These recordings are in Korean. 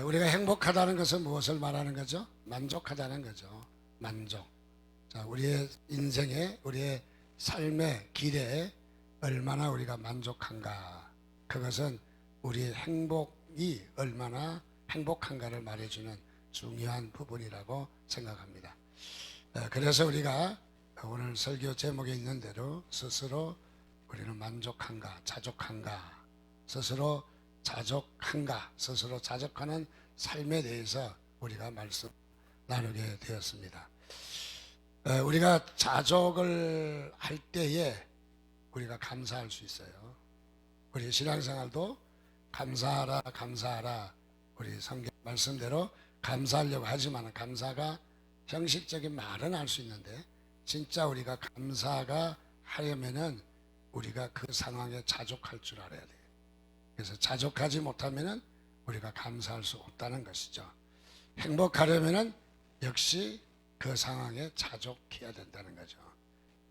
우리가 행복하다는 것은 무엇을 말하는 거죠? 만족하다는 거죠. 만족. 자, 우리의 인생에, 우리의 삶의 길에 얼마나 우리가 만족한가. 그것은 우리의 행복이 얼마나 행복한가를 말해주는 중요한 부분이라고 생각합니다. 그래서 우리가 오늘 설교 제목에 있는 대로 스스로 우리는 만족한가, 자족한가, 스스로 자족한가, 스스로 자족하는 삶에 대해서 우리가 말씀 나누게 되었습니다. 우리가 자족을 할 때에 우리가 감사할 수 있어요. 우리 신앙생활도 감사하라, 감사하라. 우리 성경 말씀대로 감사하려고 하지만 감사가 형식적인 말은 할 수 있는데 진짜 우리가 감사가 하려면은 우리가 그 상황에 자족할 줄 알아야 돼요. 그래서 자족하지 못하면은 우리가 감사할 수 없다는 것이죠. 행복하려면은 역시 그 상황에 자족해야 된다는 거죠.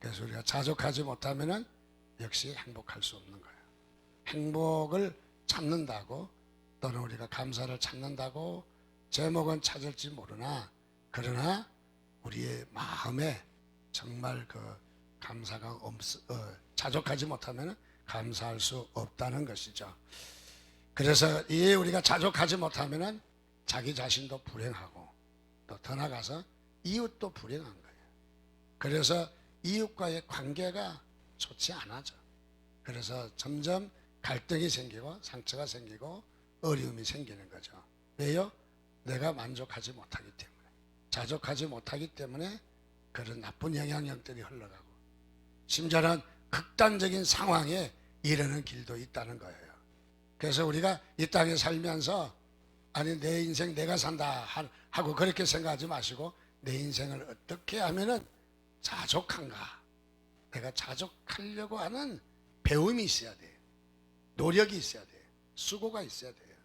그래서 우리가 자족하지 못하면은 역시 행복할 수 없는 거예요. 행복을 찾는다고 또는 우리가 감사를 찾는다고 제목은 찾을지 모르나 그러나 우리의 마음에 정말 그 감사가 자족하지 못하면 감사할 수 없다는 것이죠. 그래서 이 우리가 자족하지 못하면 자기 자신도 불행하고 또 더 나가서 이웃도 불행한 거예요. 그래서 이웃과의 관계가 좋지 않아져. 그래서 점점 갈등이 생기고 상처가 생기고 어려움이 생기는 거죠. 왜요? 내가 만족하지 못하기 때문에, 자족하지 못하기 때문에 그런 나쁜 영향력들이 흘러가고 심지어는 극단적인 상황에 이르는 길도 있다는 거예요. 그래서 우리가 이 땅에 살면서 아니 내 인생 내가 산다 하고 그렇게 생각하지 마시고 내 인생을 어떻게 하면은 자족한가, 내가 자족하려고 하는 배움이 있어야 돼요. 노력이 있어야 돼요. 수고가 있어야 돼요.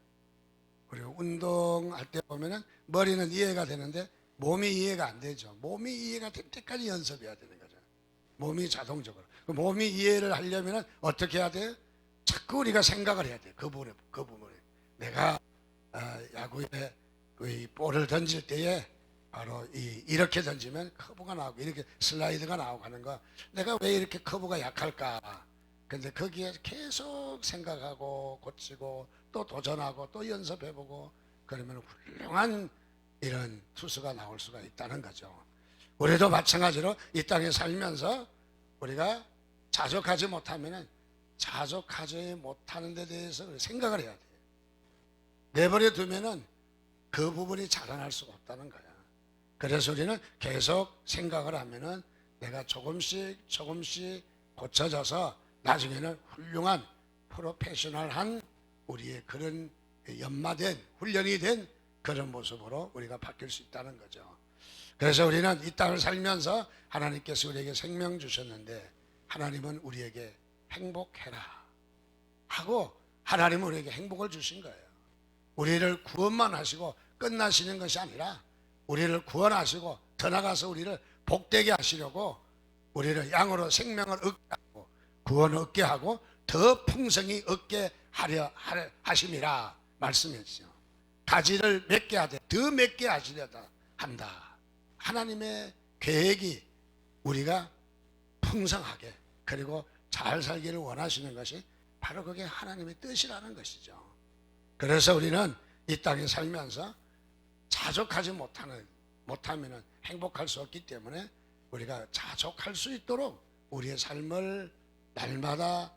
그리고 운동할 때 보면은 머리는 이해가 되는데 몸이 이해가 안 되죠. 몸이 이해가 될 때까지 연습해야 되는 거죠. 몸이 자동적으로. 몸이 이해를 하려면 어떻게 해야 돼요? 자꾸 우리가 생각을 해야 돼요. 그 부분에. 내가 야구에 이 볼을 던질 때에 바로 이렇게 던지면 커브가 나오고 이렇게 슬라이드가 나오고 하는 거, 내가 왜 이렇게 커브가 약할까? 근데 거기에 계속 생각하고 고치고 또 도전하고 또 연습해보고 그러면 훌륭한 이런 투수가 나올 수가 있다는 거죠. 우리도 마찬가지로 이 땅에 살면서 우리가 자족하지 못하면 자족하지 못하는 데 대해서 생각을 해야 돼요. 내버려 두면은 그 부분이 자라날 수가 없다는 거야. 그래서 우리는 계속 생각을 하면은 내가 조금씩 고쳐져서 나중에는 훌륭한 프로페셔널한 우리의 그런 연마된 훈련이 된 그런 모습으로 우리가 바뀔 수 있다는 거죠. 그래서 우리는 이 땅을 살면서 하나님께서 우리에게 생명 주셨는데 하나님은 우리에게 행복해라 하고 하나님은 우리에게 행복을 주신 거예요. 우리를 구원만 하시고 끝나시는 것이 아니라 우리를 구원하시고 더 나가서 우리를 복되게 하시려고 우리를 양으로 생명을 얻게 하고 구원을 얻게 하고 더 풍성히 얻게 하려 하심이라 말씀했죠. 가지를 맺게 하되 더 맺게 하시려다 한다. 하나님의 계획이 우리가 풍성하게 그리고 잘 살기를 원하시는 것이 바로 그게 하나님의 뜻이라는 것이죠. 그래서 우리는 이 땅에 살면서 자족하지 못하면 행복할 수 없기 때문에 우리가 자족할 수 있도록 우리의 삶을 날마다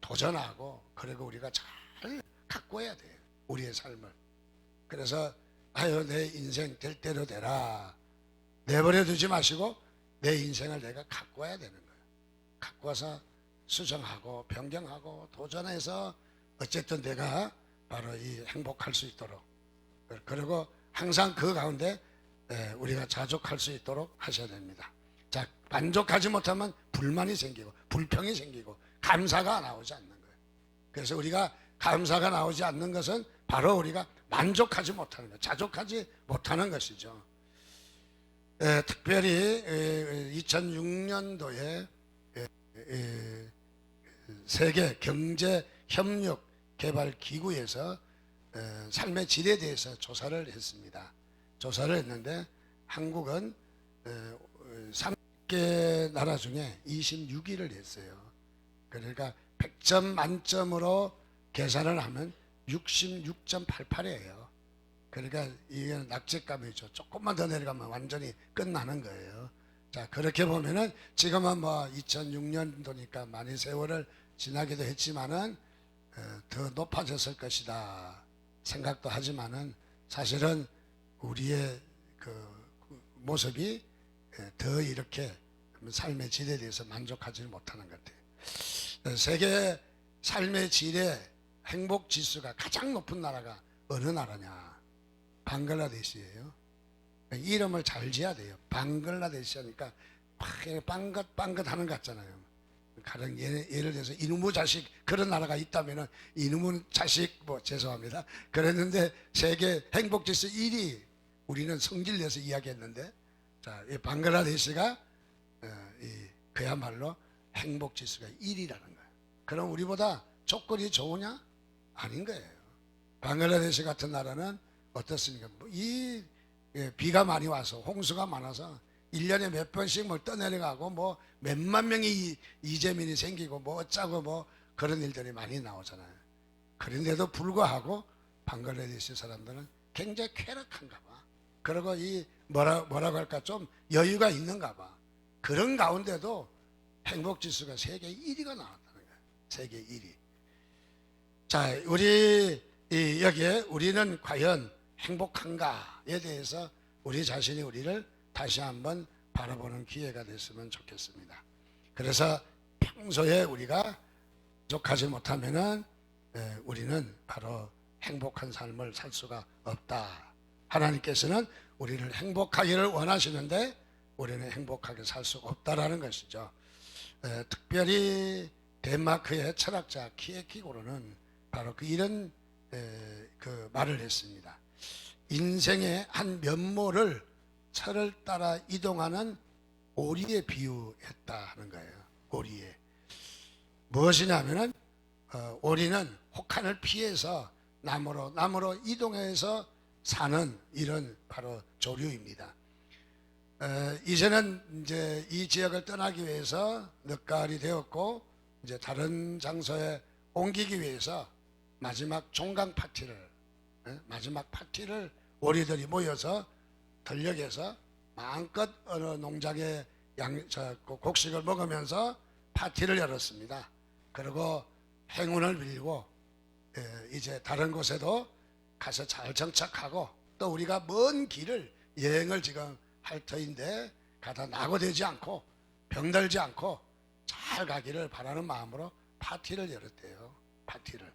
도전하고 그리고 우리가 잘 가꿔야 돼요. 우리의 삶을. 그래서 아유 내 인생 될 대로 되라 내버려 두지 마시고 내 인생을 내가 가꿔야 되는 거예요. 가꿔서 수정하고 변경하고 도전해서 어쨌든 내가 바로 이 행복할 수 있도록 그리고 항상 그 가운데 우리가 자족할 수 있도록 하셔야 됩니다. 자, 만족하지 못하면 불만이 생기고 불평이 생기고 감사가 나오지 않는 거예요. 그래서 우리가 감사가 나오지 않는 것은 바로 우리가 만족하지 못하는 것, 자족하지 못하는 것이죠. 특별히 2006년도에 세계 경제 협력 개발 기구에서 삶의 질에 대해서 조사를 했습니다. 조사를 했는데 한국은 30개 나라 중에 26위를 했어요. 그러니까 100점 만점으로 계산을 하면 66.88이에요. 그러니까 이게 낙제감이죠. 조금만 더 내려가면 완전히 끝나는 거예요. 자, 그렇게 보면은 지금은 뭐 2006년도니까 많이 세월을 지나기도 했지만은 더 높아졌을 것이다 생각도 하지만은 사실은 우리의 그 모습이 더 이렇게 삶의 질에 대해서 만족하지 못하는 것 같아요. 세계 삶의 질의 행복 지수가 가장 높은 나라가 어느 나라냐? 방글라데시예요. 이름을 잘 지어야 돼요. 방글라데시 하니까 빵긋빵긋 하는 것 같잖아요. 가령 예를 들어서 이놈의 자식 그런 나라가 있다면은 이놈의 자식 뭐 죄송합니다. 그랬는데 세계 행복지수 1위 우리는 성질내서 이야기했는데 자, 이 방글라데시가 그야말로 행복지수가 1위라는 거예요. 그럼 우리보다 조건이 좋으냐? 아닌 거예요. 방글라데시 같은 나라는 어떻습니까? 비가 많이 와서 홍수가 많아서 1년에 몇 번씩 뭐 떠내려가고 뭐 몇만 명의 이재민이 생기고 뭐 어쩌고 뭐 그런 일들이 많이 나오잖아요. 그런데도 불구하고 방글라데시 사람들은 굉장히 쾌락한가 봐. 그리고 뭐라고 할까 좀 여유가 있는가 봐. 그런 가운데도 행복지수가 세계 1위가 나왔다는 거예요. 세계 1위. 자, 여기에 우리는 과연 행복한가에 대해서 우리 자신이 우리를 다시 한번 바라보는 기회가 됐으면 좋겠습니다. 그래서 평소에 우리가 만족하지 못하면은 우리는 바로 행복한 삶을 살 수가 없다. 하나님께서는 우리를 행복하기를 원하시는데 우리는 행복하게 살 수가 없다라는 것이죠. 특별히 덴마크의 철학자 키에키고르는 바로 이런 그 말을 했습니다. 인생의 한 면모를 철을 따라 이동하는 오리에 비유했다 하는 거예요. 오리에. 무엇이냐면은 오리는 혹한을 피해서 나무로 이동해서 사는 이런 바로 조류입니다. 이제는 이제 이 지역을 떠나기 위해서 늦가을이 되었고 이제 다른 장소에 옮기기 위해서 마지막 종강 파티를 오리들이 모여서 들녘에서 마음껏 어느 농장의 곡식을 먹으면서 파티를 열었습니다. 그리고 행운을 빌고 이제 다른 곳에도 가서 잘 정착하고 또 우리가 먼 길을 여행을 지금 할 터인데 가다 낙오되지 않고 병들지 않고 잘 가기를 바라는 마음으로 파티를 열었대요. 파티를.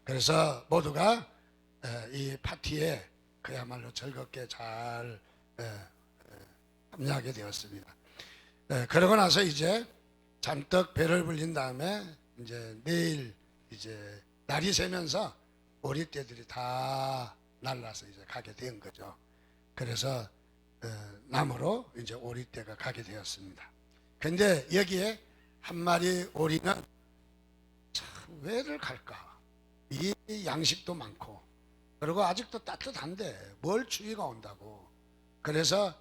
그래서 모두가 이 파티에 그야말로 즐겁게 잘 참여하게 되었습니다. 그러고 나서 이제 잔뜩 배를 불린 다음에 이제 내일 이제 날이 새면서 오리떼들이 다 날라서 이제 가게 된 거죠. 그래서 남으로 이제 오리떼가 가게 되었습니다. 근데 여기에 한 마리 오리는 참 왜를 갈까? 이 양식도 많고 그리고 아직도 따뜻한데 뭘 추위가 온다고. 그래서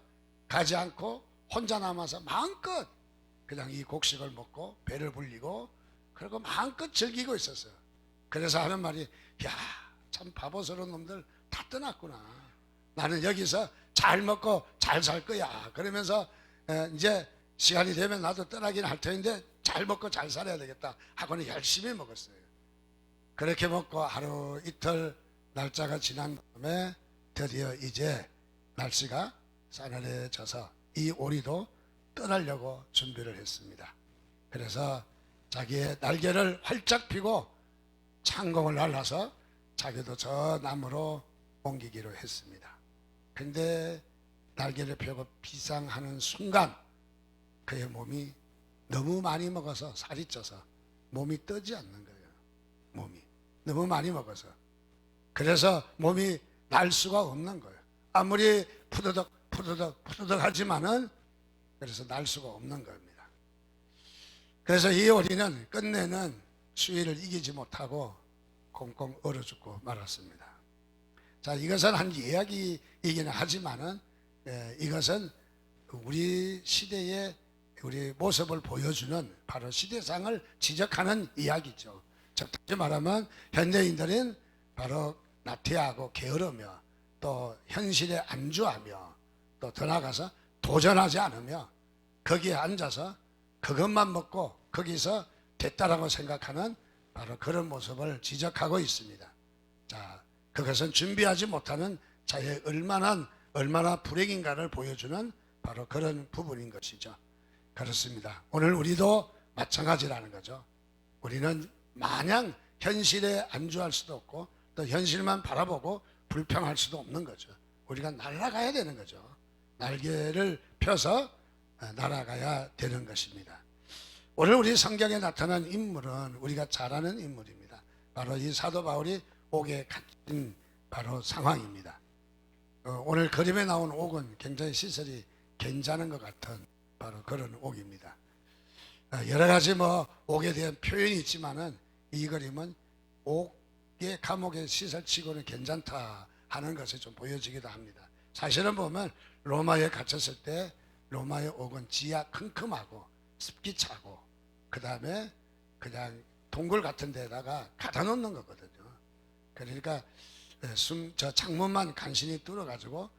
가지 않고 혼자 남아서 마음껏 그냥 이 곡식을 먹고 배를 불리고 그리고 마음껏 즐기고 있었어요. 그래서 하는 말이 야, 참 바보스러운 놈들 다 떠났구나. 나는 여기서 잘 먹고 잘 살 거야. 그러면서 이제 시간이 되면 나도 떠나긴 할 터인데 잘 먹고 잘 살아야 되겠다 하고는 열심히 먹었어요. 그렇게 먹고 하루 이틀 날짜가 지난 다음에 드디어 이제 날씨가 싸늘해져서 이 오리도 떠나려고 준비를 했습니다. 그래서 자기의 날개를 활짝 펴고 창공을 날라서 자기도 저 나무로 옮기기로 했습니다. 근데 날개를 펴고 비상하는 순간 그의 몸이 너무 많이 먹어서 살이 쪄서 몸이 뜨지 않는 거예요. 몸이 너무 많이 먹어서. 그래서 몸이 날 수가 없는 거예요. 아무리 푸드덕 하지만은 그래서 날 수가 없는 겁니다. 그래서 이 오리는 끝내는 추위를 이기지 못하고 꽁꽁 얼어 죽고 말았습니다. 자, 이것은 한 이야기이기는 하지만은 이것은 우리 시대의 우리 모습을 보여주는 바로 시대상을 지적하는 이야기죠. 즉 다시 말하면 현대인들은 바로 나태하고 게으르며 또 현실에 안주하며 또 더 나아가서 도전하지 않으며 거기에 앉아서 그것만 먹고 거기서 됐다라고 생각하는 바로 그런 모습을 지적하고 있습니다. 자, 그것은 준비하지 못하는 자의 얼마나 불행인가를 보여주는 바로 그런 부분인 것이죠. 그렇습니다. 오늘 우리도 마찬가지라는 거죠. 우리는 마냥 현실에 안주할 수도 없고 또 현실만 바라보고 불평할 수도 없는 거죠. 우리가 날아가야 되는 거죠. 날개를 펴서 날아가야 되는 것입니다. 오늘 우리 성경에 나타난 인물은 우리가 잘 아는 인물입니다. 바로 이 사도 바울이 옥에 갇힌 바로 상황입니다. 오늘 그림에 나온 옥은 굉장히 시설이 괜찮은 것 같은 바로 그런 옥입니다. 여러 가지 옥에 대한 표현이 있지만은 이 그림은 옥의 감옥의 시설치고는 괜찮다 하는 것이 좀 보여지기도 합니다. 사실은 보면 로마에 갇혔을 때 로마의 옥은 지하 큼큼하고 습기 차고 그 다음에 그냥 동굴 같은 데다가 가다 놓는 거거든요. 그러니까 저 창문만 간신히 뚫어가지고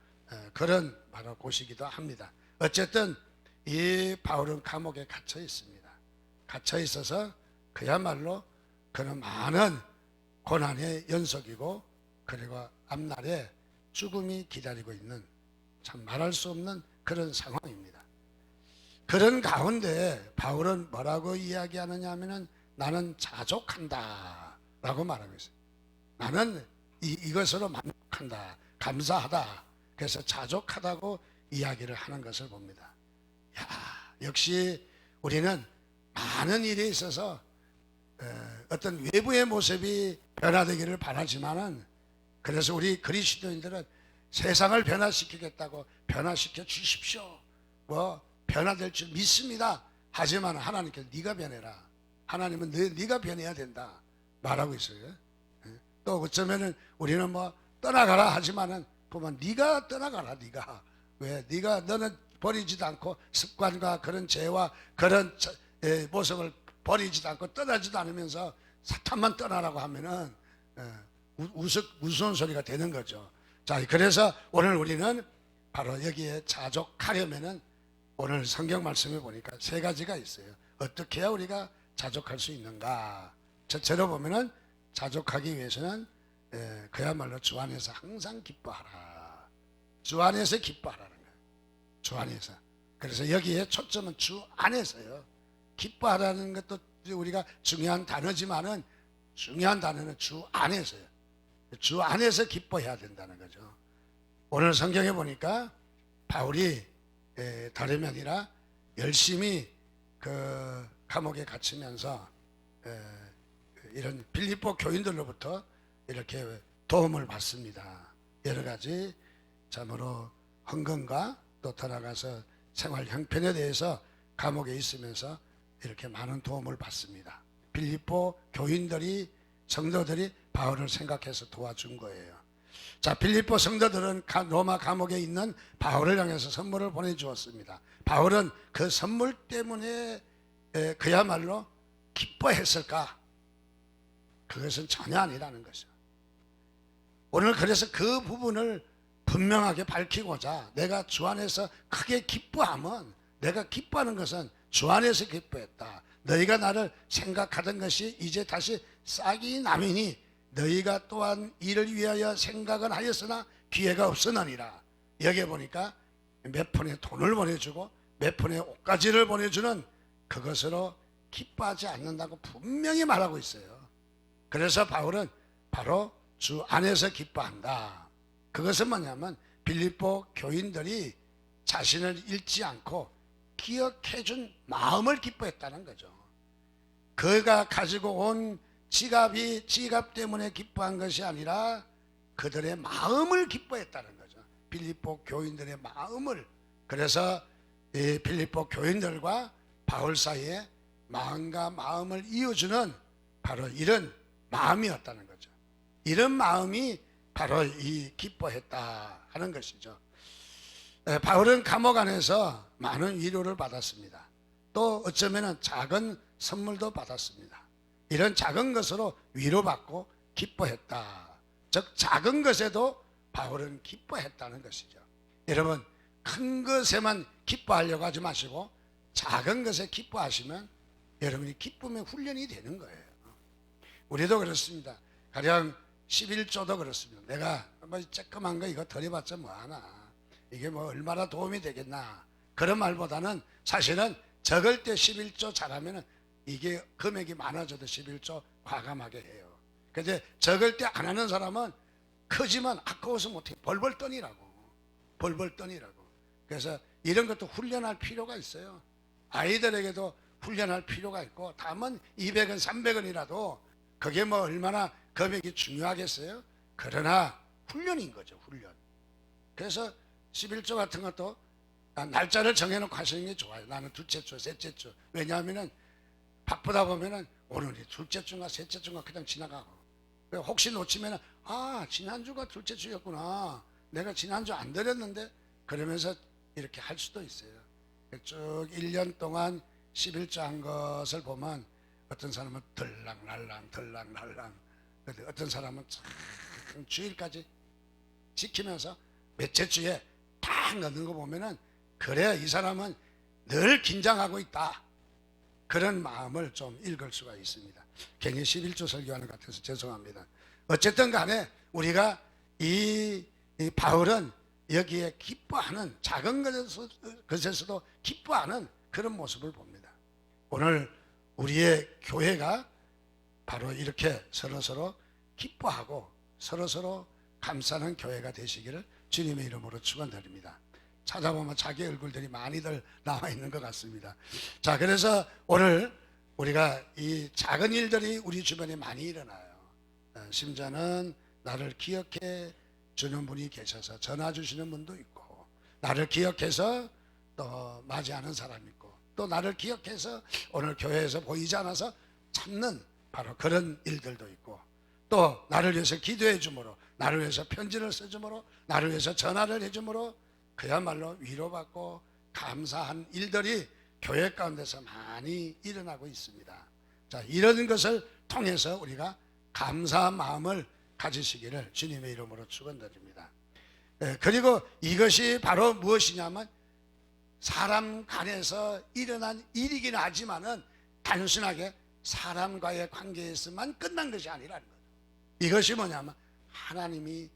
그런 바로 곳이기도 합니다. 어쨌든 이 바울은 감옥에 갇혀 있습니다. 갇혀 있어서 그야말로 그는 많은 고난의 연속이고 그리고 앞날에 죽음이 기다리고 있는 참 말할 수 없는 그런 상황입니다. 그런 가운데 바울은 뭐라고 이야기하느냐 하면은 나는 자족한다 라고 말하고 있어요. 나는 이것으로 만족한다, 감사하다. 그래서 자족하다고 이야기를 하는 것을 봅니다. 역시 우리는 많은 일에 있어서 어떤 외부의 모습이 변화되기를 바라지만은 그래서 우리 그리스도인들은 세상을 변화시키겠다고 변화시켜 주십시오. 변화될 줄 믿습니다. 하지만 하나님께서 네가 변해라. 하나님은 네가 변해야 된다 말하고 있어요. 또 어쩌면은 우리는 떠나가라 하지만은 보면 네가 떠나가라. 네가 왜 너는 버리지도 않고 습관과 그런 죄와 그런 모습을 버리지도 않고 떠나지도 않으면서 사탄만 떠나라고 하면은 우스운 소리가 되는 거죠. 자, 그래서 오늘 우리는 바로 여기에 자족하려면은 오늘 성경 말씀에 보니까 세 가지가 있어요. 어떻게 해야 우리가 자족할 수 있는가? 첫째로 보면은 자족하기 위해서는 그야말로 주 안에서 항상 기뻐하라. 주 안에서 기뻐하라는 거예요. 주 안에서. 그래서 여기에 초점은 주 안에서요. 기뻐하라는 것도 우리가 중요한 단어지만은 중요한 단어는 주 안에서요. 주 안에서 기뻐해야 된다는 거죠. 오늘 성경에 보니까 바울이 다름이 아니라 열심히 그 감옥에 갇히면서 이런 빌립보 교인들로부터 이렇게 도움을 받습니다. 여러 가지 참으로 헌금과 또 돌아가서 생활 형편에 대해서 감옥에 있으면서 이렇게 많은 도움을 받습니다. 빌립보 교인들이 성도들이 바울을 생각해서 도와준 거예요. 자, 빌립보 성도들은 로마 감옥에 있는 바울을 향해서 선물을 보내주었습니다. 바울은 그 선물 때문에 그야말로 기뻐했을까? 그것은 전혀 아니라는 것이죠. 오늘 그래서 그 부분을 분명하게 밝히고자 내가 주 안에서 크게 기뻐하면 내가 기뻐하는 것은 주 안에서 기뻐했다. 너희가 나를 생각하던 것이 이제 다시 싹이 나미니 너희가 또한 이를 위하여 생각은 하였으나 기회가 없으느니라. 여기에 보니까 몇 푼의 돈을 보내주고 몇 푼의 옷가지를 보내주는 그것으로 기뻐하지 않는다고 분명히 말하고 있어요. 그래서 바울은 바로 주 안에서 기뻐한다. 그것은 뭐냐면 빌립보 교인들이 자신을 잃지 않고 기억해준 마음을 기뻐했다는 거죠. 그가 가지고 온 지갑 때문에 기뻐한 것이 아니라 그들의 마음을 기뻐했다는 거죠. 빌립보 교인들의 마음을. 그래서 이 빌립보 교인들과 바울 사이에 마음과 마음을 이어주는 바로 이런 마음이었다는 거죠. 이런 마음이 바로 이 기뻐했다 하는 것이죠. 바울은 감옥 안에서 많은 위로를 받았습니다. 또 어쩌면 작은 선물도 받았습니다. 이런 작은 것으로 위로받고 기뻐했다. 즉 작은 것에도 바울은 기뻐했다는 것이죠. 여러분 큰 것에만 기뻐하려고 하지 마시고 작은 것에 기뻐하시면 여러분이 기쁨의 훈련이 되는 거예요. 우리도 그렇습니다. 가령 11조도 그렇습니다. 내가 뭐 쬐끔한 거 이거 덜해봤자 뭐하나, 이게 뭐 얼마나 도움이 되겠나, 그런 말보다는 사실은 적을 때 11조 잘하면 이게 금액이 많아져도 11조 과감하게 해요. 근데 적을 때 안 하는 사람은 크지만 아까워서 못해. 벌벌 떠니라고. 벌벌 떠니라고. 그래서 이런 것도 훈련할 필요가 있어요. 아이들에게도 훈련할 필요가 있고, 다만 200원 300원이라도 그게 뭐 얼마나 금액이 중요하겠어요? 그러나 훈련인 거죠. 훈련. 그래서 11조 같은 것도 날짜를 정해놓고 하시는 게 좋아요. 나는 둘째 주, 셋째 주. 왜냐하면 바쁘다 보면은 오늘이 둘째 주인가 셋째 주인가 그냥 지나가고, 혹시 놓치면 지난주가 둘째 주였구나, 내가 지난주 안 드렸는데, 그러면서 이렇게 할 수도 있어요. 쭉 1년 동안 11조 한 것을 보면 어떤 사람은 들락날락 들락날락, 어떤 사람은 참 주일까지 지키면서 몇째 주에 딱 넣는 거 보면은, 그래야 이 사람은 늘 긴장하고 있다, 그런 마음을 좀 읽을 수가 있습니다. 괜히 11조 설교하는 것 같아서 죄송합니다. 어쨌든 간에 우리가 이 바울은 여기에 기뻐하는, 작은 것에서도 기뻐하는 그런 모습을 봅니다. 오늘 우리의 교회가 바로 이렇게 서로서로 기뻐하고 서로서로 감사하는 교회가 되시기를 주님의 이름으로 축원드립니다. 찾아보면 자기 얼굴들이 많이들 나와 있는 것 같습니다. 자, 그래서 오늘 우리가 이 작은 일들이 우리 주변에 많이 일어나요. 심지어는 나를 기억해 주는 분이 계셔서 전화 주시는 분도 있고, 나를 기억해서 또 맞이하는 사람이 있고, 또 나를 기억해서 오늘 교회에서 보이지 않아서 참는 바로 그런 일들도 있고, 또 나를 위해서 기도해 주므로, 나를 위해서 편지를 써주므로, 나를 위해서 전화를 해주므로 그야말로 위로받고 감사한 일들이 교회 가운데서 많이 일어나고 있습니다. 자, 이런 것을 통해서 우리가 감사한 마음을 가지시기를 주님의 이름으로 축원드립니다. 그리고 이것이 바로 무엇이냐면, 사람 간에서 일어난 일이긴 하지만은 단순하게 사람과의 관계에서만 끝난 것이 아니라는 거예요. 이것이 뭐냐면 하나님이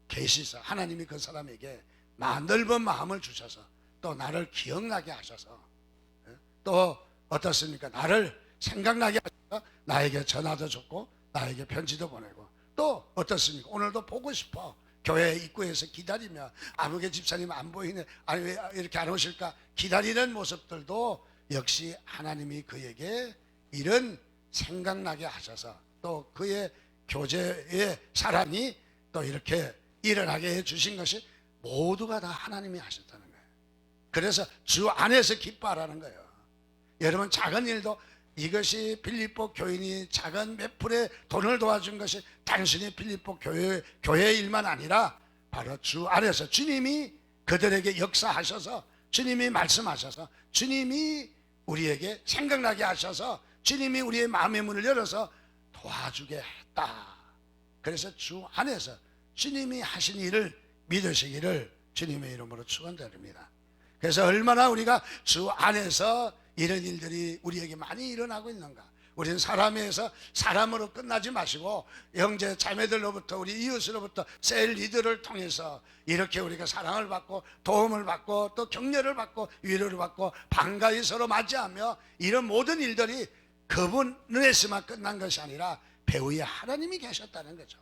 계시서, 하나님이 그 사람에게 넓은 마음을 주셔서, 또 나를 기억나게 하셔서, 또 어떻습니까? 나를 생각나게 하셔서 나에게 전화도 줬고 나에게 편지도 보내고, 또 어떻습니까? 오늘도 보고 싶어, 교회 입구에서 기다리며 아무개 집사님 안 보이네, 아니 왜 이렇게 안 오실까 기다리는 모습들도 역시 하나님이 그에게 이런 생각나게 하셔서, 또 그의 교제의 사랑이 또 이렇게 일어나게 해주신 것이 모두가 다 하나님이 하셨다는 거예요. 그래서 주 안에서 기뻐하라는 거예요. 여러분 작은 일도, 이것이 빌립보 교인이 작은 몇 풀의 돈을 도와준 것이 단순히 빌립보 교회의 일만 아니라 바로 주 안에서 주님이 그들에게 역사하셔서, 주님이 말씀하셔서, 주님이 우리에게 생각나게 하셔서, 주님이 우리의 마음의 문을 열어서 도와주게 했다. 그래서 주 안에서 주님이 하신 일을 믿으시기를 주님의 이름으로 축원드립니다. 그래서 얼마나 우리가 주 안에서 이런 일들이 우리에게 많이 일어나고 있는가. 우리는 사람에서 사람으로 끝나지 마시고 형제 자매들로부터, 우리 이웃으로부터, 셀 리더를 통해서 이렇게 우리가 사랑을 받고 도움을 받고 또 격려를 받고 위로를 받고 반가이 서로 맞이하며, 이런 모든 일들이 그분에서만 끝난 것이 아니라 배후에 하나님이 계셨다는 거죠.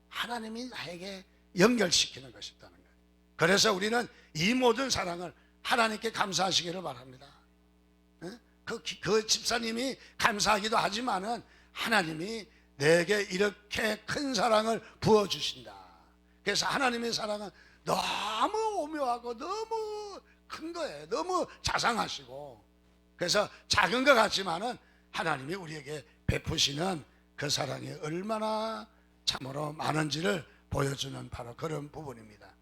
하나님이 나에게 연결시키는 것이었다는 거예요. 그래서 우리는 이 모든 사랑을 하나님께 감사하시기를 바랍니다. 그 집사님이 감사하기도 하지만은 하나님이 내게 이렇게 큰 사랑을 부어주신다. 그래서 하나님의 사랑은 너무 오묘하고 너무 큰 거예요. 너무 자상하시고, 그래서 작은 것 같지만은 하나님이 우리에게 베푸시는 그 사랑이 얼마나 참으로 많은지를 보여주는 바로 그런 부분입니다.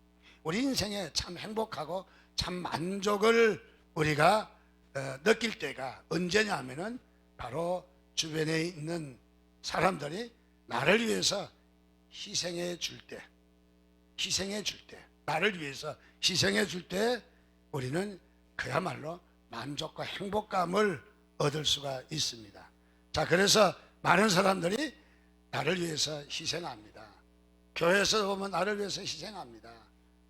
우리 인생에 참 행복하고 참 만족을 우리가 느낄 때가 언제냐 하면은 바로 주변에 있는 사람들이 나를 위해서 희생해 줄 때, 나를 위해서 희생해 줄 때 우리는 그야말로 만족과 행복감을 얻을 수가 있습니다. 자, 그래서 많은 사람들이 나를 위해서 희생합니다. 교회에서 보면 나를 위해서 희생합니다.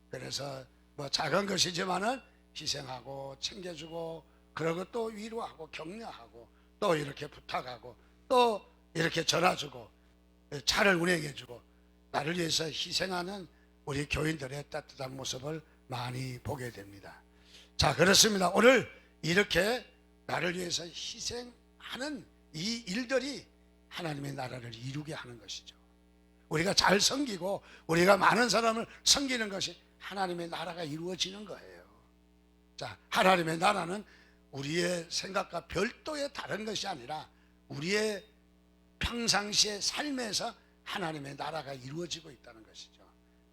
그래서 뭐 작은 것이지만은 희생하고 챙겨주고, 그러고 또 위로하고 격려하고 또 이렇게 부탁하고 또 이렇게 전화주고 차를 운행해주고 나를 위해서 희생하는 우리 교인들의 따뜻한 모습을 많이 보게 됩니다. 자, 그렇습니다. 오늘 이렇게 나를 위해서 희생하는 이 일들이 하나님의 나라를 이루게 하는 것이죠. 우리가 잘 섬기고 우리가 많은 사람을 섬기는 것이 하나님의 나라가 이루어지는 거예요. 자, 하나님의 나라는 우리의 생각과 별도의 다른 것이 아니라 우리의 평상시의 삶에서 하나님의 나라가 이루어지고 있다는 것이죠.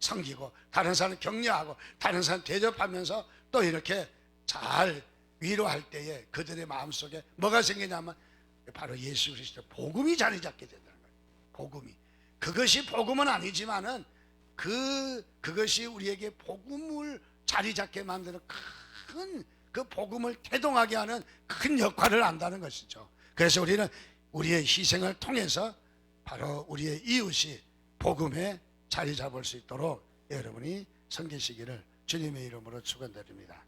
섬기고 다른 사람 격려하고 다른 사람 대접하면서 또 이렇게 잘 위로할 때에 그들의 마음속에 뭐가 생기냐면 바로 예수 그리스도 복음이 자리 잡게 된다는 거예요. 복음이. 그것이 복음은 아니지만은 그것이 우리에게 복음을 자리 잡게 만드는 큰 그 복음을 태동하게 하는 큰 역할을 한다는 것이죠. 그래서 우리는 우리의 희생을 통해서 바로 우리의 이웃이 복음에 자리 잡을 수 있도록 여러분이 섬기시기를 주님의 이름으로 축원드립니다.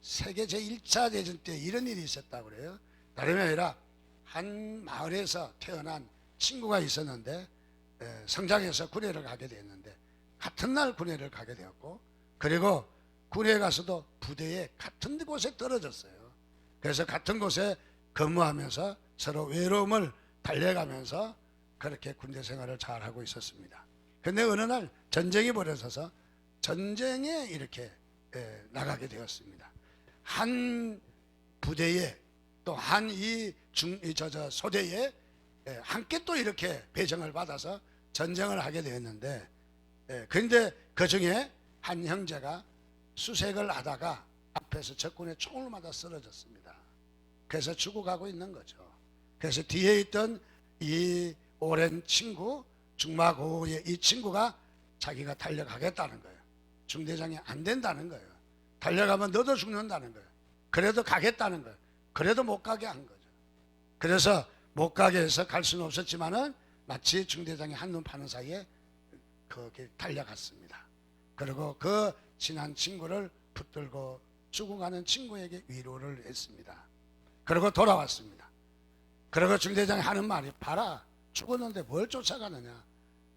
세계 제1차 대전 때 이런 일이 있었다고 그래요. 다름이 아니라 한 마을에서 태어난 친구가 있었는데 성장해서 군회를 가게 됐는데 같은 날 군회를 가게 되었고, 그리고 군에 가서도 부대에 같은 곳에 떨어졌어요. 그래서 같은 곳에 근무하면서 서로 외로움을 달래가면서 그렇게 군대 생활을 잘 하고 있었습니다. 그런데 어느 날 전쟁이 벌어져서 전쟁에 이렇게 나가게 되었습니다. 한 부대에 또 한 이 소대에 함께 또 이렇게 배정을 받아서 전쟁을 하게 되었는데, 그런데 그 중에 한 형제가 수색을 하다가 앞에서 적군의 총을 맞아 쓰러졌습니다. 그래서 죽어가고 있는 거죠. 그래서 뒤에 있던 이 오랜 친구, 중마고의 이 친구가 자기가 달려가겠다는 거예요. 중대장이 안 된다는 거예요. 달려가면 너도 죽는다는 거예요. 그래도 가겠다는 거예요. 그래도 못 가게 한 거죠. 그래서 못 가게 해서 갈 수는 없었지만은 마치 중대장이 한눈 파는 사이에 거기 달려갔습니다. 그리고 그 친한 친구를 붙들고 죽어가는 친구에게 위로를 했습니다. 그리고 돌아왔습니다. 그리고 중대장이 하는 말이, 봐라, 죽었는데 뭘 쫓아가느냐.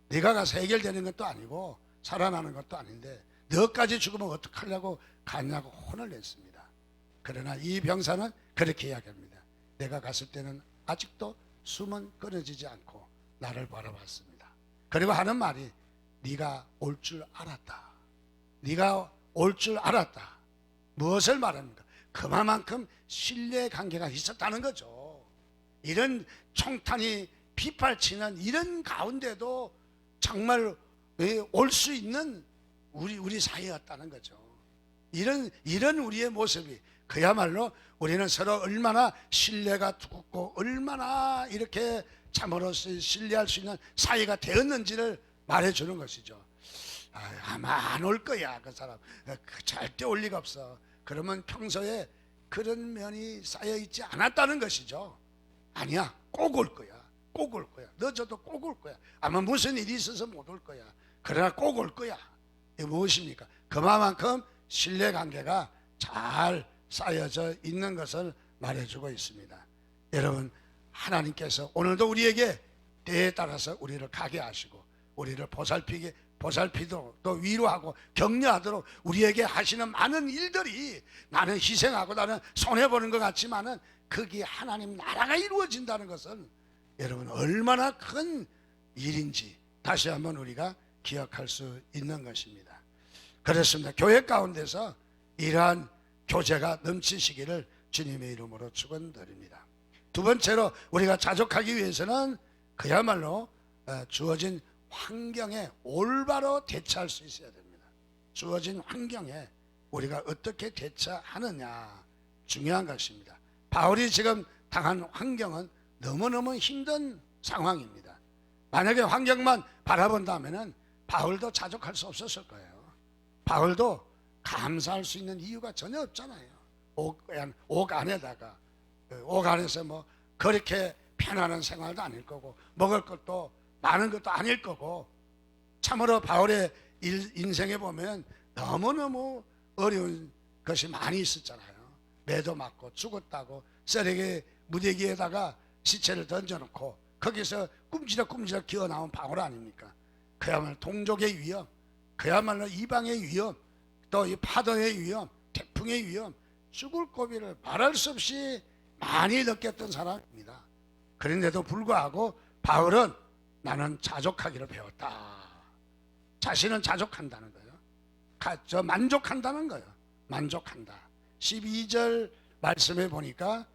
네가 가서 해결되는 것도 아니고 살아나는 것도 아닌데 너까지 죽으면 어떡하려고 갔냐고 혼을 냈습니다. 그러나 이 병사는 그렇게 이야기합니다. 내가 갔을 때는 아직도 숨은 끊어지지 않고 나를 바라봤습니다. 그리고 하는 말이, 네가 올 줄 알았다. 네가 올 줄 알았다. 무엇을 말합니까? 그만큼 신뢰관계가 있었다는 거죠. 이런 총탄이 빗발치는 이런 가운데도 정말 올 수 있는 우리 사이였다는 거죠. 이런 우리의 모습이 그야말로 우리는 서로 얼마나 신뢰가 두껍고 얼마나 이렇게 참으로 신뢰할 수 있는 사이가 되었는지를 말해주는 것이죠. 아마 안 올 거야, 그 사람. 절대 올 리가 없어. 그러면 평소에 그런 면이 쌓여 있지 않았다는 것이죠. 아니야, 꼭 올 거야. 꼭 올 거야. 늦어도 꼭 올 거야. 아마 무슨 일이 있어서 못 올 거야. 그러나 꼭 올 거야. 이게 무엇입니까? 그만큼 신뢰관계가 잘 쌓여져 있는 것을 말해주고 있습니다. 여러분, 하나님께서 오늘도 우리에게 때에 따라서 우리를 가게 하시고 우리를 보살피도록 또 위로하고 격려하도록 우리에게 하시는 많은 일들이, 나는 희생하고 나는 손해보는 것 같지만은 거기에 하나님 나라가 이루어진다는 것은 여러분 얼마나 큰 일인지 다시 한번 우리가 기억할 수 있는 것입니다. 그렇습니다. 교회 가운데서 이러한 교제가 넘치시기를 주님의 이름으로 축원드립니다. 두 번째로 우리가 자족하기 위해서는 그야말로 주어진 환경에 올바로 대처할 수 있어야 됩니다. 주어진 환경에 우리가 어떻게 대처하느냐 중요한 것입니다. 바울이 지금 당한 환경은 너무너무 힘든 상황입니다. 만약에 환경만 바라본다면 바울도 자족할 수 없었을 거예요. 바울도 감사할 수 있는 이유가 전혀 없잖아요. 옥 안에다가 옥 안에서 뭐 그렇게 편안한 생활도 아닐 거고 먹을 것도 많은 것도 아닐 거고 참으로 바울의 인생에 보면 너무너무 어려운 것이 많이 있었잖아요. 매도 맞고 죽었다고 쓰레기 무대기에다가 시체를 던져놓고 거기서 꿈지럭 기어 나온 바울 아닙니까? 그야말로 동족의 위험, 그야말로 이방의 위험, 또 이 파도의 위험, 태풍의 위험, 죽을 고비를 말할 수 없이 많이 느꼈던 사람입니다. 그런데도 불구하고 바울은 나는 자족하기를 배웠다. 자신은 자족한다는 거예요. 만족한다는 거예요. 만족한다. 12절 말씀에 보니까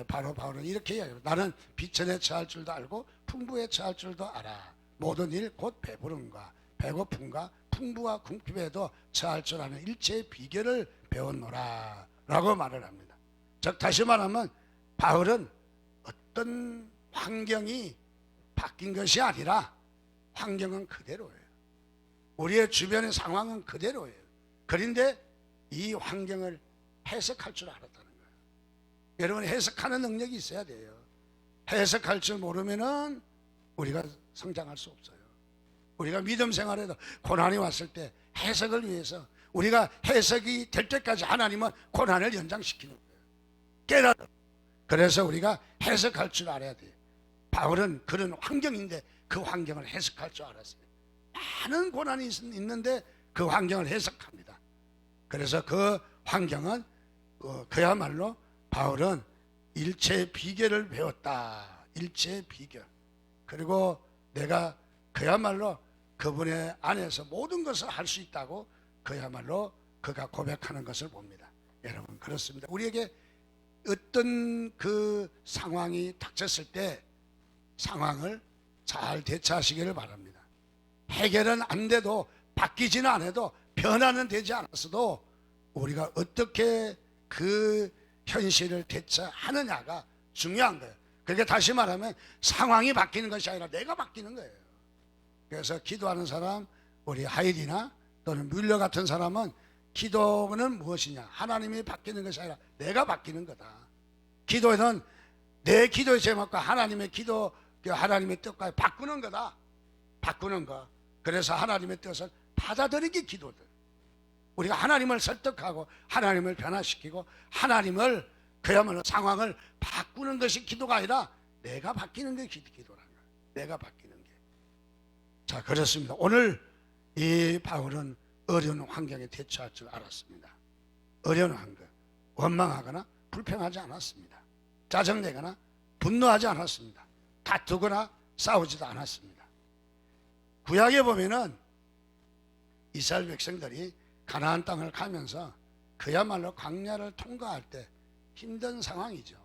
바로 바울은 이렇게 이야기해요. 나는 비천에 처할 줄도 알고 풍부에 처할 줄도 알아. 모든 일 곧 배부름과 배고픔과 풍부와 궁핍에도 처할 줄 아는 일체의 비결을 배웠노라 라고 말을 합니다. 즉 다시 말하면 바울은 어떤 환경이 바뀐 것이 아니라 환경은 그대로예요. 우리의 주변의 상황은 그대로예요. 그런데 이 환경을 해석할 줄 알았다는 거예요. 여러분 해석하는 능력이 있어야 돼요. 해석할 줄 모르면은 우리가 성장할 수 없어요. 우리가 믿음 생활에도 고난이 왔을 때 해석을 위해서 우리가 해석이 될 때까지 하나님은 고난을 연장시키는 거예요. 깨달아. 그래서 우리가 해석할 줄 알아야 돼요. 바울은 그런 환경인데 그 환경을 해석할 줄 알았어요. 많은 고난이 있는데 그 환경을 해석합니다. 그래서 그 환경은 그야말로 바울은 일체의 비결을 배웠다. 일체의 비결. 그리고 내가 그야말로 그분의 안에서 모든 것을 할 수 있다고 그야말로 그가 고백하는 것을 봅니다. 여러분 그렇습니다. 우리에게 어떤 그 상황이 닥쳤을 때 상황을 잘 대처하시기를 바랍니다. 해결은 안 돼도 바뀌지는 않아도 변화는 되지 않았어도 우리가 어떻게 그 현실을 대처하느냐가 중요한 거예요. 그러니까 다시 말하면 상황이 바뀌는 것이 아니라 내가 바뀌는 거예요. 그래서 기도하는 사람, 우리 하일이나 또는 뮬러 같은 사람은 기도는 무엇이냐? 하나님이 바뀌는 것이 아니라 내가 바뀌는 거다. 기도는 내 기도의 제목과 하나님의 기도, 하나님의 뜻과 바꾸는 거다. 바꾸는 거. 그래서 하나님의 뜻을 받아들이기 기도들. 우리가 하나님을 설득하고 하나님을 변화시키고 하나님을 그야말로 상황을 바꾸는 것이 기도가 아니라 내가 바뀌는 게 기도라는 거예요. 내가 바뀌는 게. 자, 그렇습니다. 오늘 이 바울은 어려운 환경에 대처할 줄 알았습니다. 어려운 환경. 원망하거나 불평하지 않았습니다. 짜증내거나 분노하지 않았습니다. 다투거나 싸우지도 않았습니다. 구약에 보면은 이스라엘 백성들이 가나안 땅을 가면서 그야말로 광야를 통과할 때 힘든 상황이죠.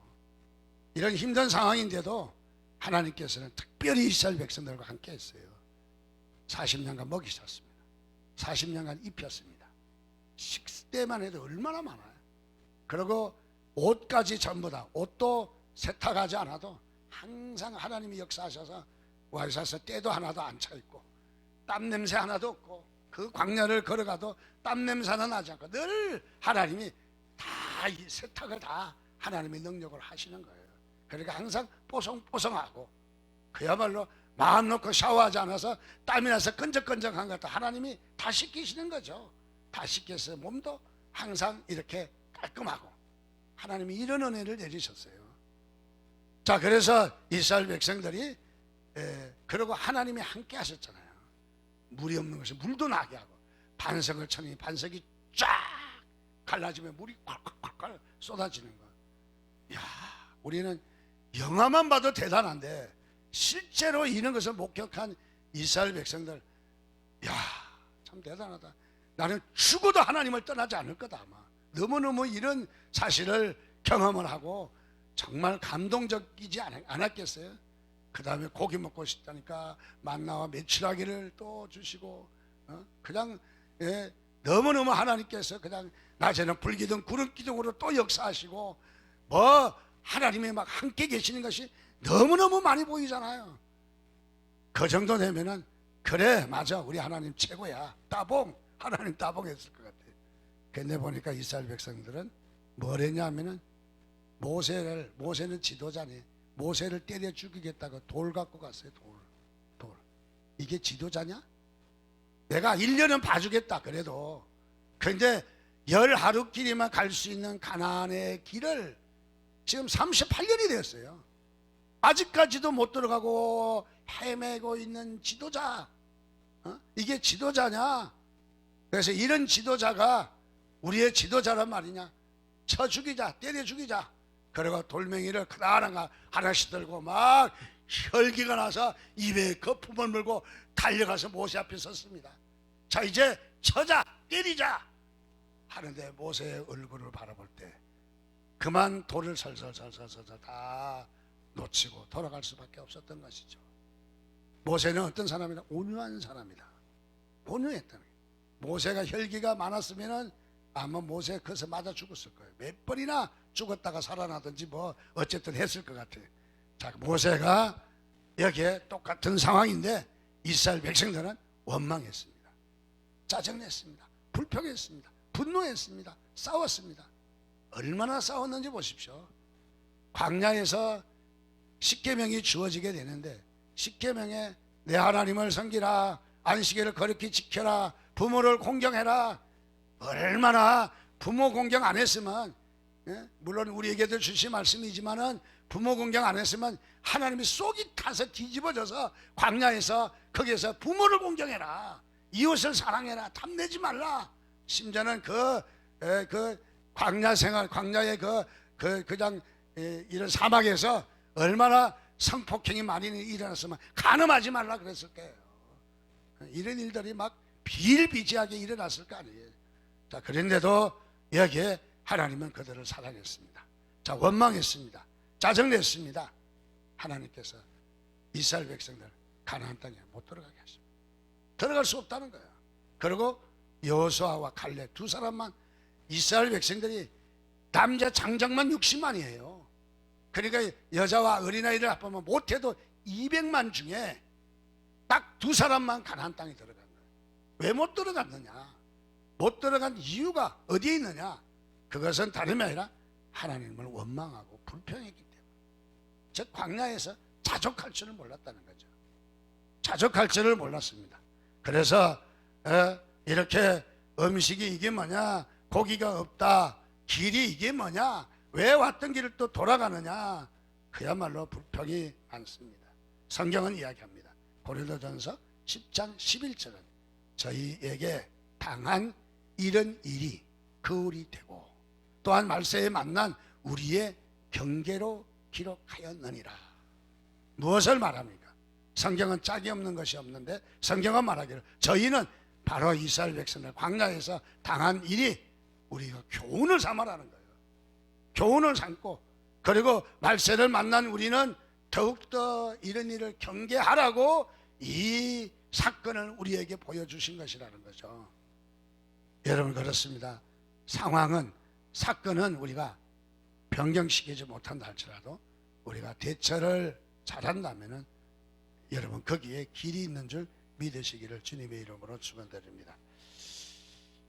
이런 힘든 상황인데도 하나님께서는 특별히 이스라엘 백성들과 함께 했어요. 40년간 먹이셨습니다. 40년간 입혔습니다. 식대만 해도 얼마나 많아요. 그리고 옷까지 전부 다, 옷도 세탁하지 않아도 항상 하나님이 역사하셔서 와이셔서 때도 하나도 안 차있고 땀 냄새 하나도 없고 그 광야를 걸어가도 땀 냄새는 나지 않고 늘 하나님이 다 이 세탁을 다 하나님의 능력을 하시는 거예요. 그러니까 항상 뽀송뽀송하고 그야말로 마음 놓고 샤워하지 않아서 땀이 나서 끈적끈적한 것도 하나님이 다 씻기시는 거죠. 다 씻겨서 몸도 항상 이렇게 깔끔하고 하나님이 이런 은혜를 내리셨어요. 자, 그래서 이스라엘 백성들이 그러고 하나님이 함께 하셨잖아요. 물이 없는 것이 물도 나게 하고 반석을 쳐니 반석이 쫙 갈라지면 물이 콸콸콸 쏟아지는 거. 야, 우리는 영화만 봐도 대단한데 실제로 이런 것을 목격한 이스라엘 백성들, 야, 참 대단하다. 나는 죽어도 하나님을 떠나지 않을 거다 아마. 너무너무 이런 사실을 경험을 하고 정말 감동적이지 않았겠어요? 그 다음에 고기 먹고 싶다니까 만나와 메추라기를 또 주시고, 그냥 너무너무 하나님께서 그냥 낮에는 불기둥 구름기둥으로 또 역사하시고, 뭐 하나님이 막 함께 계시는 것이 너무너무 많이 보이잖아요. 그 정도 되면은 그래 맞아 우리 하나님 최고야, 따봉, 하나님 따봉했을 것 같아요. 근데 보니까 이스라엘 백성들은 뭘 했냐면은 모세는 지도자니 모세를 때려 죽이겠다고 돌 갖고 갔어요. 돌. 이게 지도자냐? 내가 1년은 봐주겠다 그래도, 그런데 10하루길이만 갈 수 있는 가나안의 길을 지금 38년이 되었어요. 아직까지도 못 들어가고 헤매고 있는 지도자, 이게 지도자냐? 그래서 이런 지도자가 우리의 지도자란 말이냐? 쳐 죽이자, 때려 죽이자. 그리고 돌멩이를 하나하나 하나씩 들고 막 혈기가 나서 입에 거품을 물고 달려가서 모세 앞에 섰습니다. 자 이제 쳐자, 때리자 하는데 모세의 얼굴을 바라볼 때 그만 돌을 설설설설설 다 놓치고 돌아갈 수밖에 없었던 것이죠. 모세는 어떤 사람이다? 온유한 사람이다. 온유했다는 거예요. 모세가 혈기가 많았으면은 아마 모세 거기서 맞아 죽었을 거예요. 몇 번이나 죽었다가 살아나든지 뭐 어쨌든 했을 것 같아요. 자, 모세가 여기에 똑같은 상황인데 이스라엘 백성들은 원망했습니다. 짜증냈습니다. 불평했습니다. 분노했습니다. 싸웠습니다. 얼마나 싸웠는지 보십시오. 광야에서 십계명이 주어지게 되는데 십계명에 내 하나님을 섬기라, 안식일을 거룩히 지켜라, 부모를 공경해라. 얼마나 부모 공경 안 했으면, 물론 우리에게도 주신 말씀이지만은 부모 공경 안 했으면 하나님이 속이 타서 뒤집어져서 광야에서 거기에서 부모를 공경해라, 이웃을 사랑해라, 탐내지 말라. 심지어는 그 광야 생활, 광야의 그냥 이런 사막에서 얼마나 성폭행이 많이 일어났으면 간음하지 말라 그랬을 거예요. 이런 일들이 막 비일비재하게 일어났을 거 아니에요. 자, 그런데도 여기에 하나님은 그들을 사랑했습니다. 자, 원망했습니다. 짜증냈습니다. 하나님께서 이스라엘 백성들 가나안 땅에 못 들어가게 하십니다. 들어갈 수 없다는 거예요. 그리고 여호수아와 갈렙 두 사람만, 이스라엘 백성들이 남자 장정만 60만이에요. 그러니까 여자와 어린아이를 합하면 못해도 200만 중에 딱 두 사람만 가나안 땅에 들어간 거예요. 왜 못 들어갔느냐? 못 들어간 이유가 어디에 있느냐? 그것은 다름이 아니라 하나님을 원망하고 불평했기 때문에, 즉 광야에서 자족할 줄을 몰랐다는 거죠. 자족할 줄을 몰랐습니다. 그래서 이렇게 음식이 이게 뭐냐, 고기가 없다, 길이 이게 뭐냐, 왜 왔던 길을 또 돌아가느냐, 그야말로 불평이 많습니다. 성경은 이야기합니다. 고린도전서 10장 11절은 저희에게 당한 이런 일이 거울이 되고 또한 말세에 만난 우리의 경계로 기록하였느니라. 무엇을 말합니까? 성경은 짝이 없는 것이 없는데 성경은 말하기를 저희는 바로 이스라엘 백성들 광야에서 당한 일이 우리가 교훈을 삼아라는 거예요. 교훈을 삼고, 그리고 말세를 만난 우리는 더욱더 이런 일을 경계하라고 이 사건을 우리에게 보여주신 것이라는 거죠. 여러분, 그렇습니다. 사건은 우리가 변경시키지 못한다 할지라도 우리가 대처를 잘한다면은 여러분 거기에 길이 있는 줄 믿으시기를 주님의 이름으로 축원드립니다.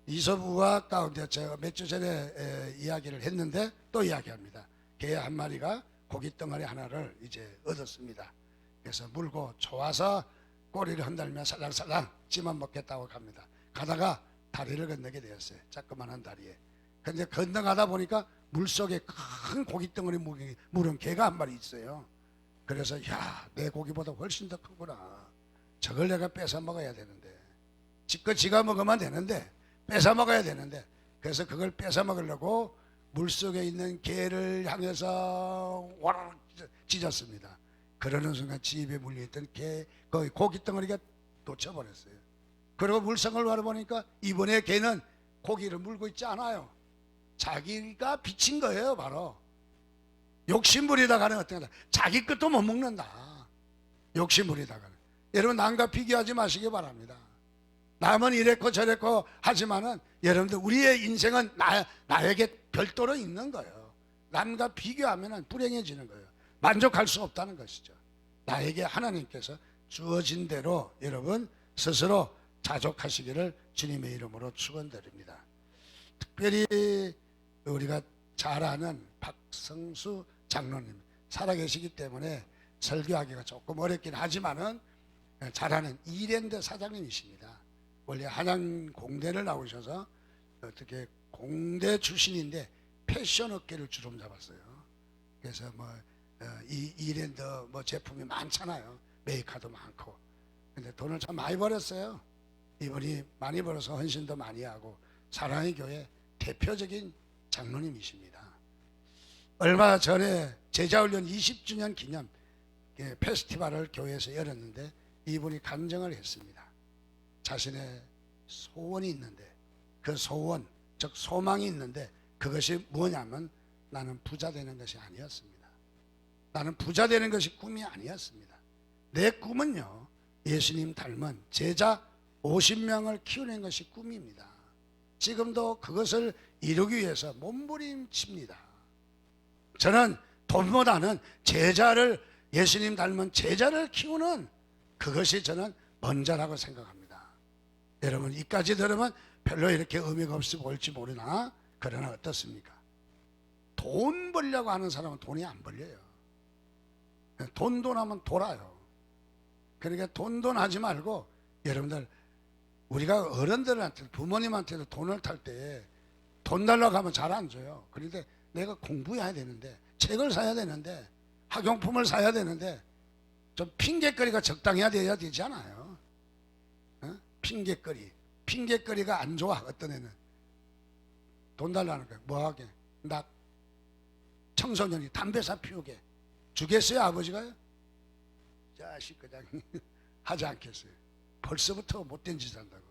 이소부가 가운데 제가 몇 주 전에 이야기를 했는데 또 이야기합니다. 개 한 마리가 고기 덩어리 하나를 이제 얻었습니다. 그래서 물고 좋아서 꼬리를 흔들며 살랑살랑 찜만 먹겠다고 갑니다. 가다가 다리를 건너게 되었어요. 자그마한 다리에. 근데 건너가다 보니까 물속에 큰 고기 덩어리 물은 개가 한 마리 있어요. 그래서 야, 내 고기보다 훨씬 더 크구나. 저걸 내가 뺏어 먹어야 되는데, 지껏 지가 먹으면 되는데 뺏어 먹어야 되는데, 그래서 그걸 뺏어 먹으려고 물속에 있는 개를 향해서 와라락 찢었습니다. 그러는 순간 집에 물려있던 개, 거기 고기 덩어리가 놓쳐버렸어요. 그리고 물성을 바라보니까 이번에 개는 고기를 물고 있지 않아요. 자기가 비친 거예요. 바로 욕심부리다가는 어떤 거다, 자기 것도 못 먹는다. 욕심부리다가. 여러분 남과 비교하지 마시기 바랍니다. 남은 이랬고 저랬고 하지만은 여러분들 우리의 인생은 나에게 별도로 있는 거예요. 남과 비교하면은 불행해지는 거예요. 만족할 수 없다는 것이죠. 나에게 하나님께서 주어진 대로 여러분 스스로 자족하시기를 주님의 이름으로 축원드립니다. 특별히 우리가 잘 아는 박성수 장로님 살아계시기 때문에 설교하기가 조금 어렵긴 하지만은 잘 아는 이랜드 사장님이십니다. 원래 한양 공대를 나오셔서 어떻게 공대 출신인데 패션 업계를 주름 잡았어요. 그래서 이랜드 제품이 많잖아요. 메이커도 많고. 근데 돈을 참 많이 벌었어요. 이분이 많이 벌어서 헌신도 많이 하고 사랑의 교회 대표적인 장로님이십니다. 얼마 전에 제자훈련 20주년 기념 페스티벌을 교회에서 열었는데 이분이 간증을 했습니다. 자신의 소원이 있는데 그 소원, 즉 소망이 있는데 그것이 뭐냐면 나는 부자 되는 것이 아니었습니다. 나는 부자 되는 것이 꿈이 아니었습니다. 내 꿈은요, 예수님 닮은 제자 50명을 키우는 것이 꿈입니다. 지금도 그것을 이루기 위해서 몸부림칩니다. 저는 돈보다는 예수님 닮은 제자를 키우는 그것이 저는 먼저라고 생각합니다. 여러분 이까지 들으면 별로 이렇게 의미가 없어 보일지 모르나 그러나 어떻습니까? 돈 벌려고 하는 사람은 돈이 안 벌려요. 돈 하면 돌아요. 그러니까 돈 하지 말고 여러분들 우리가 어른들한테 부모님한테도 돈을 탈 때 돈 달라고 하면 잘 안 줘요. 그런데 내가 공부해야 되는데 책을 사야 되는데 학용품을 사야 되는데 좀 핑계거리가 적당해야 되지 않아요? 핑계거리가 안 좋아. 어떤 애는 돈 달라는 거야. 뭐하게? 나 청소년이 담배 사 피우게 주겠어요? 아버지가요? 자식 그냥 하지 않겠어요. 벌써부터 못된 짓 한다고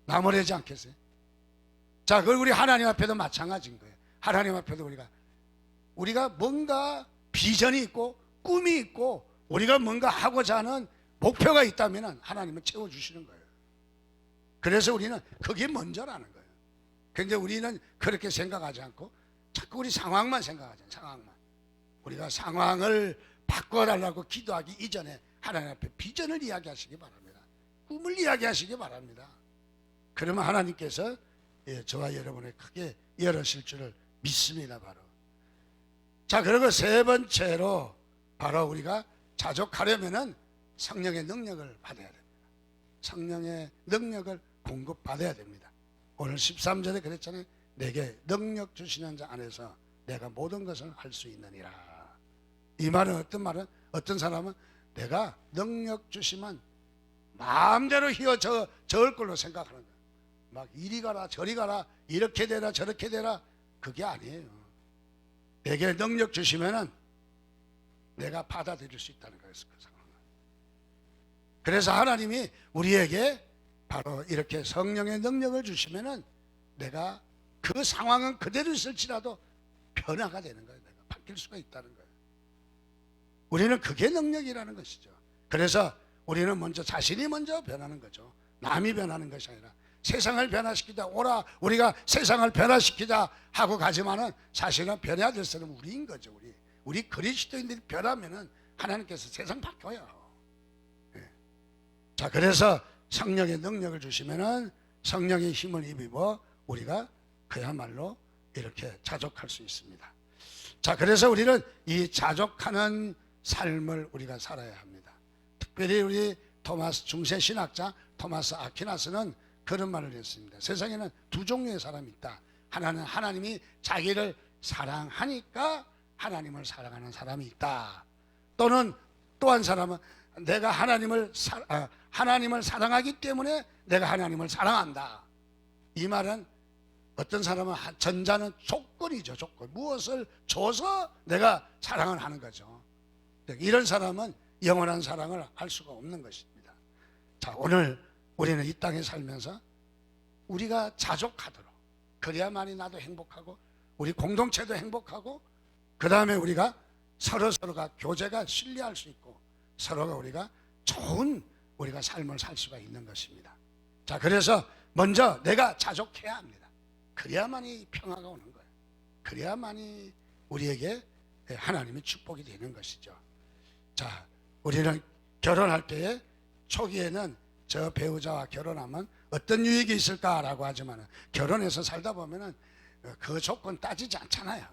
나무래지 않겠어요? 자, 그걸 우리 하나님 앞에도 마찬가지인 거예요. 하나님 앞에도 우리가 뭔가 비전이 있고 꿈이 있고 우리가 뭔가 하고자 하는 목표가 있다면 하나님은 채워주시는 거예요. 그래서 우리는 그게 먼저라는 거예요. 그런데 우리는 그렇게 생각하지 않고 자꾸 우리 상황만 생각하잖아요. 상황만. 우리가 상황을 바꿔달라고 기도하기 이전에 하나님 앞에 비전을 이야기하시기 바랍니다. 꿈을 이야기하시기 바랍니다. 그러면 하나님께서 저와 여러분의 크게 열으실 줄을 믿습니다. 바로. 자, 그리고 세 번째로 바로 우리가 자족하려면은 성령의 능력을 받아야 됩니다. 성령의 능력을 공급받아야 됩니다. 오늘 13절에 그랬잖아요. 내게 능력 주시는 자 안에서 내가 모든 것을 할 수 있느니라. 이 말은 어떤 말은 어떤 사람은 내가 능력 주시면 마음대로 저을 걸로 생각하는 거예요. 막 이리 가라 저리 가라 이렇게 되라 저렇게 되라. 그게 아니에요. 내게 능력 주시면은 내가 받아들일 수 있다는 거예요. 그 상황을. 그래서 하나님이 우리에게 바로 이렇게 성령의 능력을 주시면은 내가 그 상황은 그대로 있을지라도 변화가 되는 거예요. 내가 바뀔 수가 있다는 거예요. 우리는 그게 능력이라는 것이죠. 그래서 우리는 먼저 자신이 먼저 변하는 거죠. 남이 변하는 것이 아니라 세상을 변화시키자. 우리가 세상을 변화시키자 하고 가지만은 사실은 변해야 될 사람은 우리인 거죠. 우리 그리스도인들이 변하면은 하나님께서 세상 바뀌어요. 자, 그래서 성령의 능력을 주시면은 성령의 힘을 입어 우리가 그야말로 이렇게 자족할 수 있습니다. 자, 그래서 우리는 이 자족하는 삶을 우리가 살아야 합니다. 특별히 우리 중세 신학자 토마스 아퀴나스는 그런 말을 했습니다. 세상에는 두 종류의 사람이 있다. 하나는 하나님이 자기를 사랑하니까 하나님을 사랑하는 사람이 있다. 또는 또 한 사람은 내가 하나님을 사랑하기 때문에 내가 하나님을 사랑한다. 이 말은 어떤 사람은 전자는 조건이죠. 조건. 무엇을 줘서 내가 사랑을 하는 거죠. 이런 사람은 영원한 사랑을 할 수가 없는 것입니다. 자, 오늘 우리는 이 땅에 살면서 우리가 자족하도록 그래야만이 나도 행복하고 우리 공동체도 행복하고 그 다음에 우리가 서로가 교제가 신뢰할 수 있고 서로가 우리가 좋은 우리가 삶을 살 수가 있는 것입니다. 자, 그래서 먼저 내가 자족해야 합니다. 그래야만이 평화가 오는 거예요. 그래야만이 우리에게 하나님의 축복이 되는 것이죠. 자, 우리는 결혼할 때에 초기에는 저 배우자와 결혼하면 어떤 유익이 있을까라고 하지만 결혼해서 살다 보면은 그 조건 따지지 않잖아요.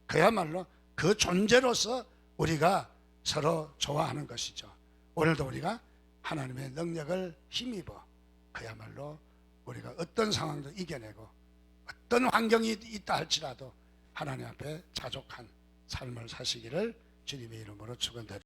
그야말로 그 존재로서 우리가 서로 좋아하는 것이죠. 오늘도 우리가 하나님의 능력을 힘입어 그야말로 우리가 어떤 상황도 이겨내고 어떤 환경이 있다 할지라도 하나님 앞에 자족한 삶을 사시기를 주님의 이름으로 축원드립니다.